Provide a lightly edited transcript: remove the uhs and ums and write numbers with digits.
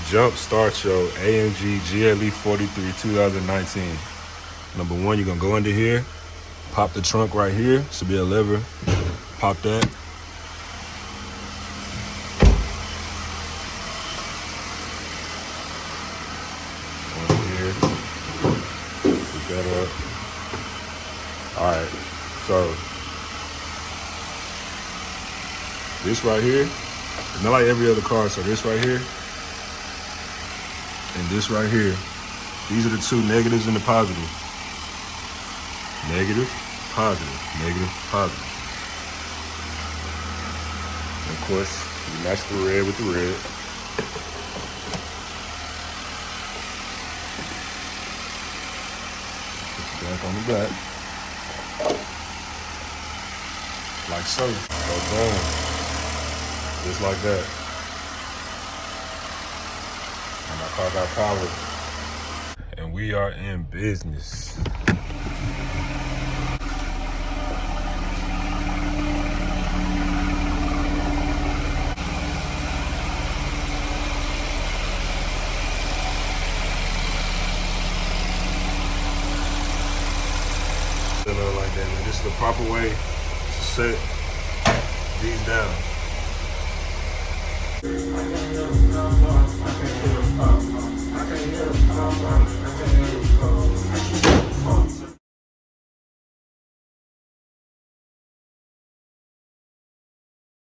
jump start your AMG GLE43 2019. Number one, you're gonna go into here, pop the trunk right here. Should be a lever. Pop that. One here. Pick that up. All right. So this right here, it's not like every other car. So this right here and this right here, these are the two negatives and the positive. Negative, positive, negative, positive. And of course, you match the red with the red. Put it back on the back. Like so. So boom. Just like that. And my car got power. And we are in business. Like that, man. This is the proper way to set these down.